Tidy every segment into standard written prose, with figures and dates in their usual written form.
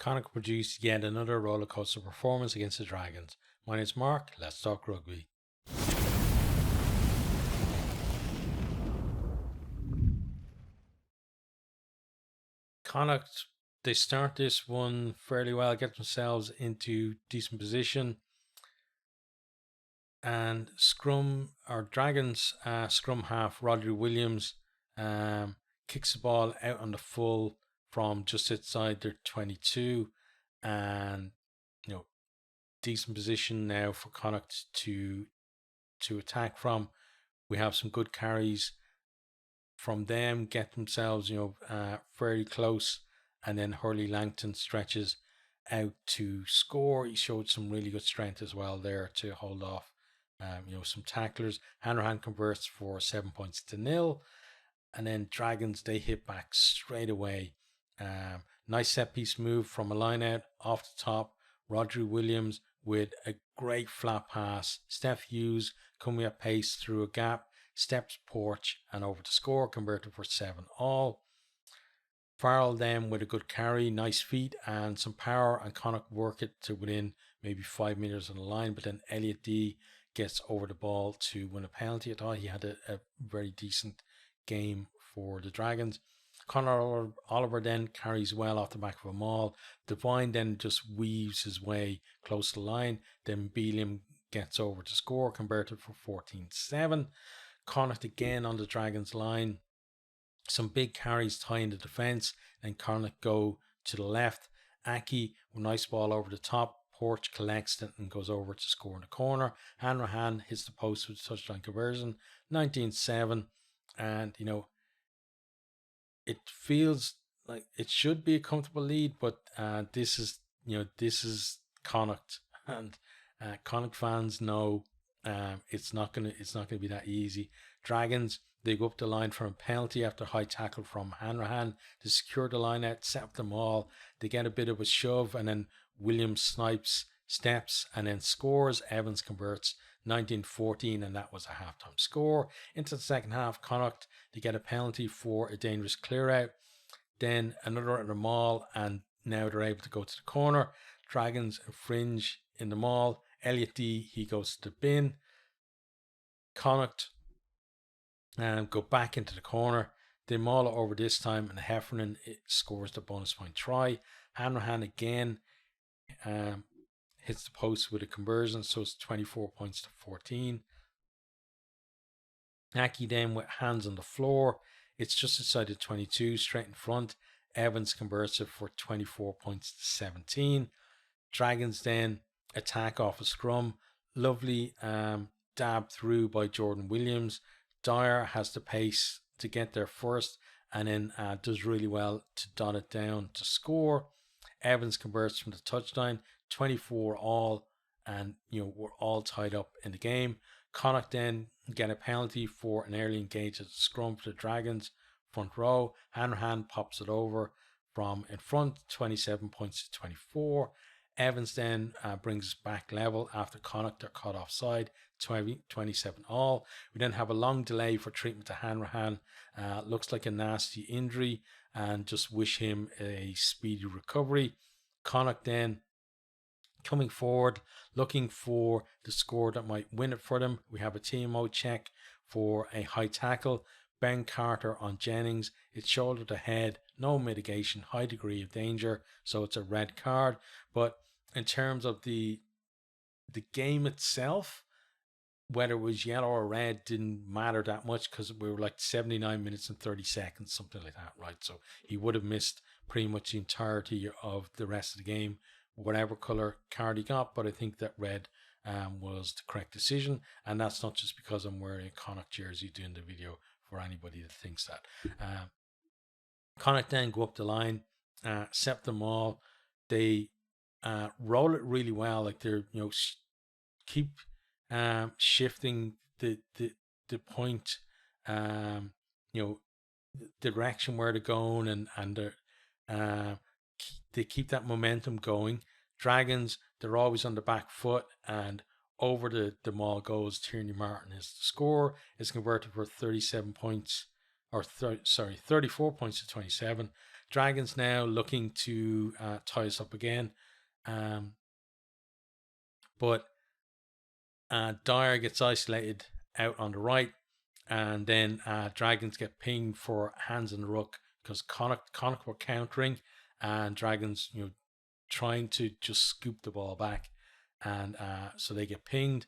Connacht produced yet another rollercoaster performance against the Dragons. My name's Mark, let's talk rugby. Connacht, they start this one fairly well, get themselves into decent position. And Dragons scrum half Rodri Williams kicks the ball out on the full from just outside their 22, and decent position now for Connacht to attack from. We have some good carries from them, get themselves fairly close, and then Hurley Langton stretches out to score. He showed some really good strength as well there to hold off some tacklers. Hanrahan converts for 7 points to 0, and then Dragons, they hit back straight away. Nice set piece move from a line out off the top. Rodri Williams with a great flat pass. Steph Hughes coming at pace through a gap, steps porch and over to score, converted for 7-all. Farrell then with a good carry, nice feet and some power, and Connacht work it to within maybe 5 meters on the line, but then Elliot D gets over the ball to win a penalty. I thought he had a very decent game for the Dragons. Conor Oliver then carries well off the back of a maul. Devine then just weaves his way close to the line. Then Bealium gets over to score, converted for 14-7. Connacht again on the Dragons line. Some big carries tying the defence, and Connacht go to the left. Aki with a nice ball over the top. Porch collects it and goes over to score in the corner. Hanrahan hits the post with a touchdown conversion, 19-7. And it feels like it should be a comfortable lead, but this is Connacht, and Connacht fans know it's not gonna be that easy. Dragons, they go up the line for a penalty after a high tackle from Hanrahan to secure the line out, set up them all. They get a bit of a shove, and then Williams steps and then scores. Evans converts 19-14, and that was a halftime score. Into the second half, Connacht, they get a penalty for a dangerous clear out, then another at the maul, and now they're able to go to the corner. Dragons infringe in the maul. Elliot D, he goes to the bin. Connacht go back into the corner. They maul it over this time, and Heffernan scores the bonus point try. Hanrahan again hits the post with a conversion, so it's 24 points to 14. Aki then with hands on the floor. It's just outside the 22, straight in front. Evans converts it for 24 points to 17. Dragons then attack off a scrum. Lovely dab through by Jordan Williams. Dyer has the pace to get there first, and then does really well to dot it down to score. Evans converts from the touchdown, 24-all, and we're all tied up in the game. Connacht then get a penalty for an early engage at the scrum for the Dragons front row. Hanrahan pops it over from in front, 27 points to 24. Evans then brings us back level after Connacht are caught offside, 27-all. We then have a long delay for treatment to Hanrahan. Looks like a nasty injury, and just wish him a speedy recovery. Connacht then coming forward, looking for the score that might win it for them. We have a TMO check for a high tackle. Ben Carter on Jennings. It's shoulder to head, no mitigation, high degree of danger, so it's a red card. But in terms of the game itself, whether it was yellow or red didn't matter that much, because we were like 79 minutes and 30 seconds, something like that, right? So he would have missed pretty much the entirety of the rest of the game, whatever color card he got. But I think that red was the correct decision, and that's not just because I'm wearing a Connacht jersey doing the video, for anybody that thinks that. Connacht then go up the line, set them all. They roll it really well, like they're keep shifting the point, the direction where they're going, and they keep that momentum going. Dragons, they're always on the back foot, and over the maul goes Tierney Martin. His score is converted for 37 points, or 34 points to 27. Dragons now looking to tie us up again. But Dyer gets isolated out on the right, and then Dragons get pinged for hands in the ruck because Connacht were countering, and Dragons, trying to just scoop the ball back, and so they get pinged,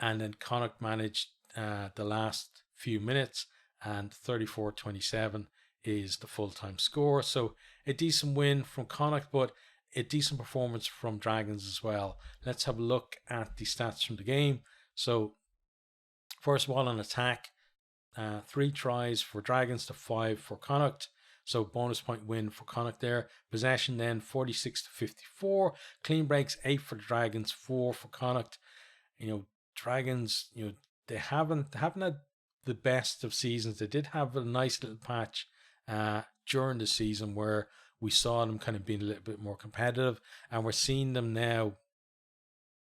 and then Connacht managed the last few minutes, and 34-27 is the full-time score. So a decent win from Connacht, but a decent performance from Dragons as well. Let's have a look at the stats from the game. So first of all, on attack, 3 tries for Dragons to 5 for Connacht. So bonus point win for Connacht there. Possession then 46-54. Clean breaks 8 for the Dragons, 4 for Connacht. Dragons, they haven't had the best of seasons. They did have a nice little patch during the season where we saw them kind of being a little bit more competitive, and we're seeing them now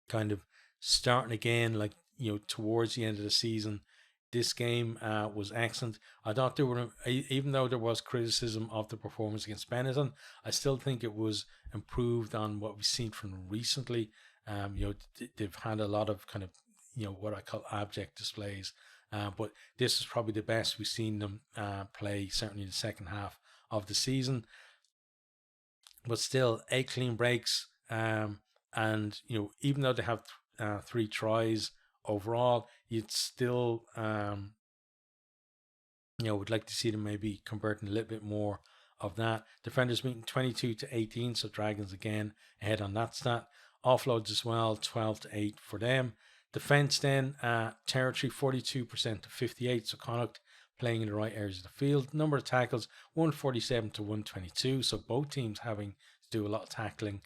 kind of starting again, like, towards the end of the season. This game was excellent. I thought there were, even though there was criticism of the performance against Benetton, I still think it was improved on what we've seen from them recently. They've had a lot of kind of, what I call abject displays. But this is probably the best we've seen them play, certainly in the second half of the season. But still, 8 clean breaks. And, even though they have 3 tries overall, you'd still, would like to see them maybe converting a little bit more of that. Defenders meeting 22-18, so Dragons again ahead on that stat. Offloads as well, 12-8 for them. Defense then, territory 42%-58, so Connacht playing in the right areas of the field. Number of tackles 147-122, so both teams having to do a lot of tackling.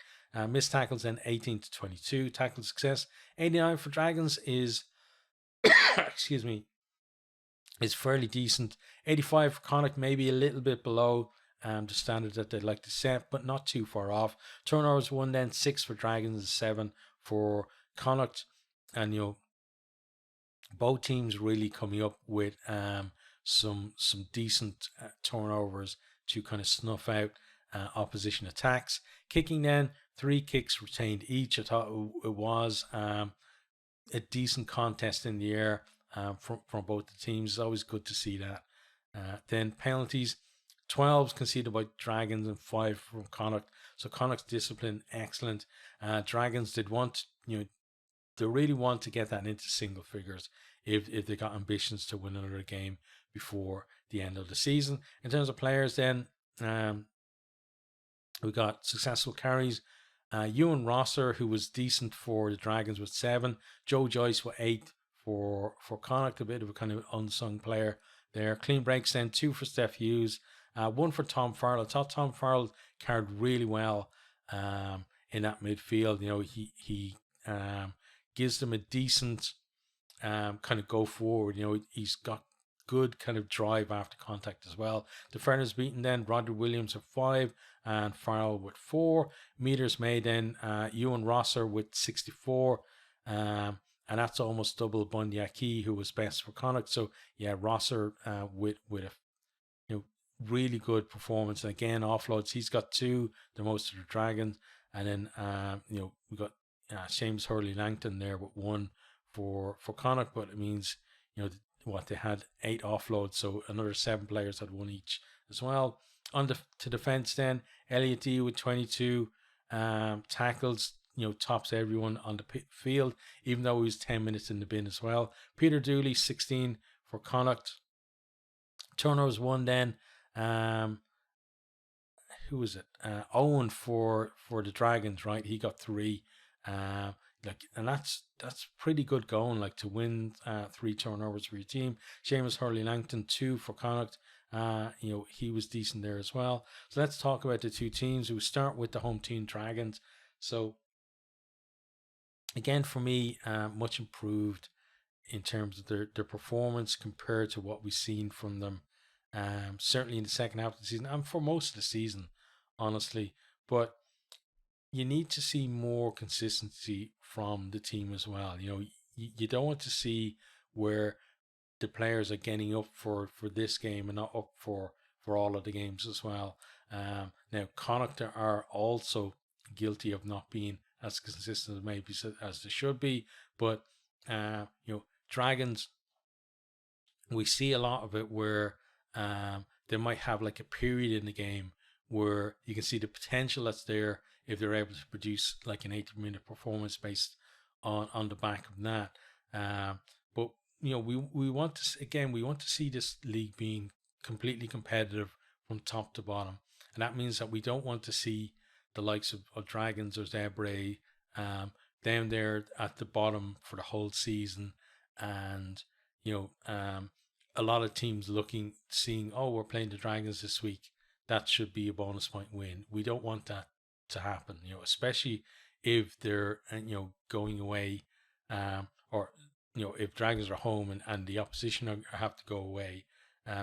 Missed tackles then 18-22. Tackle success 89 for Dragons is excuse me, is fairly decent. 85 for Connacht, maybe a little bit below the standard that they'd like to set, but not too far off. Turnovers 1 then, 6 for Dragons and 7 for Connacht. And both teams really coming up with some decent turnovers to kind of snuff out opposition attacks. Kicking then, 3 kicks retained each. I thought it was a decent contest in the air from both the teams. It's always good to see that. Then penalties, 12 conceded by Dragons and 5 from Connacht. So Connacht's discipline excellent. Dragons did want, they really want to get that into single figures if they got ambitions to win another game before the end of the season. In terms of players then, we got successful carries. Ewan Rosser, who was decent for the Dragons, with 7. Joe Joyce with 8 for Connacht, a bit of a kind of unsung player there. Clean breaks then, 2 for Steph Hughes, 1 for Tom Farrell. I thought Tom Farrell carried really well in that midfield. He gives them a decent kind of go forward. He's got good kind of drive after contact as well. Defenders beaten then, Roderick Williams with 5 and Farrell with 4. Meters made then, Ewan Rosser with 64. And that's almost double Bundy Aki, who was best for Connacht. So yeah, Rosser with a really good performance. And again, offloads, he's got 2, the most of the Dragons. And then we got Seamus Hurley-Langton there with 1 for Connacht, but it means they had 8 offloads, so another 7 players had 1 each as well. On to defense then, Elliot D with 22 tackles, tops everyone on the field, even though he was 10 minutes in the bin as well. Peter Dooley 16 for Connacht. Turnovers 1 then. Who was it? Owen for the Dragons, right? He got 3. And that's pretty good going, to win 3 turnovers for your team. Seamus Hurley-Langton 2 for Connacht. He was decent there as well. So let's talk about the 2 teams. We start with the home team, Dragons. So again, for me, much improved in terms of their performance compared to what we've seen from them. Certainly in the second half of the season and for most of the season, honestly. But you need to see more consistency from the team as well. You don't want to see where the players are getting up for this game and not up for all of the games as well. Now Connacht are also guilty of not being as consistent as maybe as they should be, but Dragons, we see a lot of it where they might have like a period in the game where you can see the potential that's there if they're able to produce like an 80-minute performance based on the back of that. But we want to see this league being completely competitive from top to bottom, and that means that we don't want to see the likes of Dragons or Zebre down there at the bottom for the whole season, and a lot of teams seeing, oh, we're playing the Dragons this week, that should be a bonus point win. We don't want that to happen, especially if they're going away, or if Dragons are home and the opposition have to go away.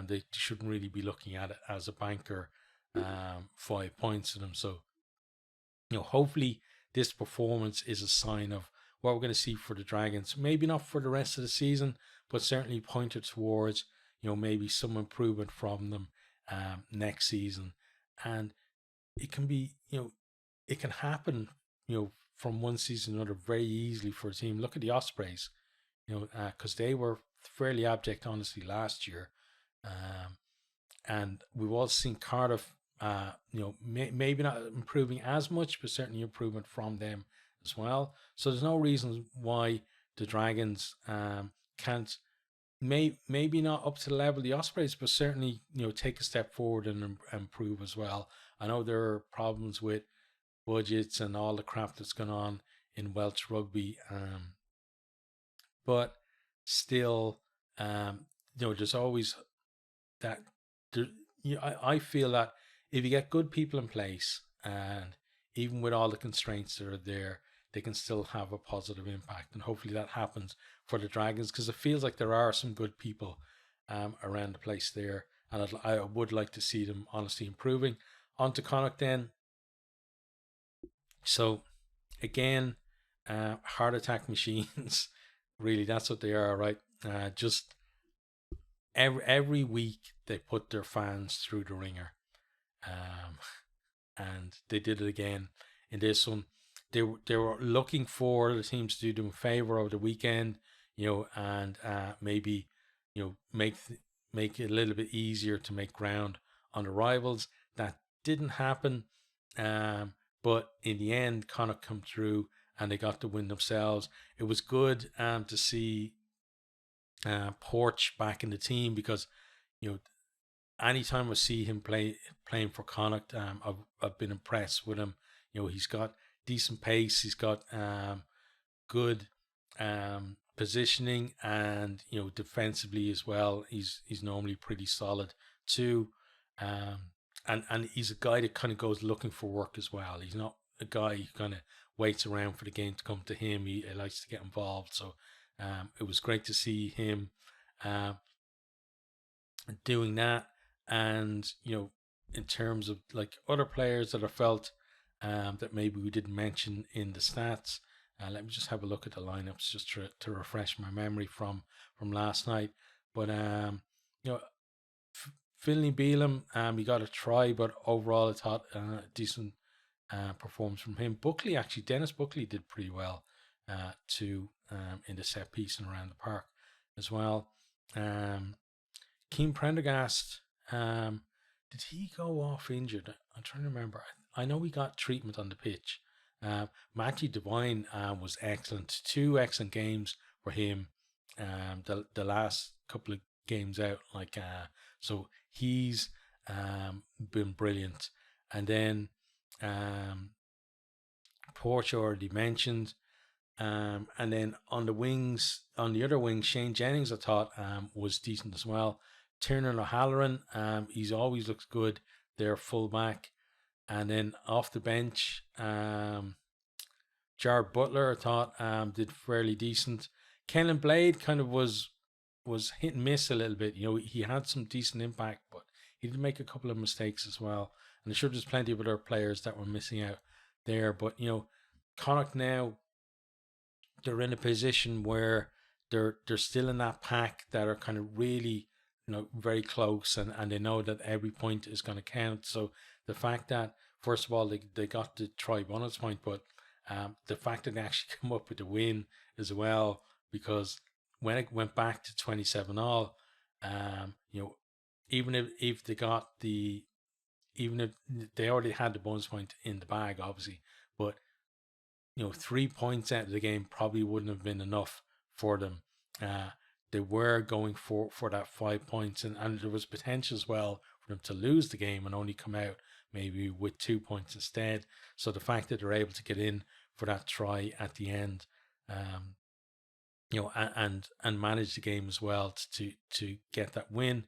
They shouldn't really be looking at it as a banker 5 points to them. So hopefully this performance is a sign of what we're going to see for the Dragons. Maybe not for the rest of the season, but certainly pointed towards maybe some improvement from them next season. And it can be it can happen from one season to another very easily for a team. Look at the Ospreys, because they were fairly abject honestly last year, and we've also seen Cardiff maybe not improving as much, but certainly improvement from them as well. So there's no reason why the Dragons can't, maybe not up to the level of the Ospreys, but certainly take a step forward and improve as well. I know there are problems with budgets and all the crap that's going on in Welsh rugby, but still, there's always that. I feel that if you get good people in place, and even with all the constraints that are there, they can still have a positive impact. And hopefully that happens for the Dragons, because it feels like there are some good people around the place there. And I would like to see them honestly improving. On to Connacht then. So again, heart attack machines. Really, that's what they are, right? Just every week they put their fans through the ringer. And they did it again in this one. They were looking for the teams to do them a favor over the weekend, and maybe make it a little bit easier to make ground on the rivals. That didn't happen, but in the end, Connacht come through and they got the win themselves. It was good to see Porch back in the team, because anytime I see him playing for Connacht, I've been impressed with him. He's got decent pace, he's got good positioning, and defensively as well. He's normally pretty solid too, and he's a guy that kind of goes looking for work as well. He's not a guy who kind of waits around for the game to come to him. He likes to get involved. So it was great to see him doing that. And in terms of like other players that I felt that maybe we didn't mention in the stats, let me just have a look at the lineups just to refresh my memory from last night. But Finlay Beelum, he got a try, but overall I thought decent performance from him. Dennis Buckley did pretty well too, in the set piece and around the park as well. Keane Prendergast, did he go off injured? I'm trying to remember. I know he got treatment on the pitch. Matthew Devine was excellent. 2 excellent games for him. The last couple of games out, so he's been brilliant. And then Porch already mentioned. And then on the other wing, Shane Jennings I thought was decent as well. Tiernan O'Halloran, he's always looks good. They're full back. And then off the bench, Jared Butler I thought did fairly decent. Kennan Blade kind of was hit and miss a little bit. He had some decent impact, but he did make a couple of mistakes as well. And I'm sure there's plenty of other players that were missing out there. But Connacht now, they're in a position where they're still in that pack that are kind of really very close, and they know that every point is going to count. So the fact that, first of all, they got the try bonus point, but the fact that they actually come up with the win as well, because when it went back to 27-all, even if they got even if they already had the bonus point in the bag, obviously, but 3 points out of the game probably wouldn't have been enough for them. They were going for that 5 points, and there was potential as well for them to lose the game and only come out maybe with 2 points instead. So the fact that they're able to get in for that try at the end, and manage the game as well to get that win,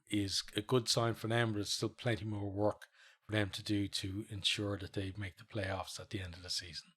is a good sign for them. But there's still plenty more work for them to do to ensure that they make the playoffs at the end of the season.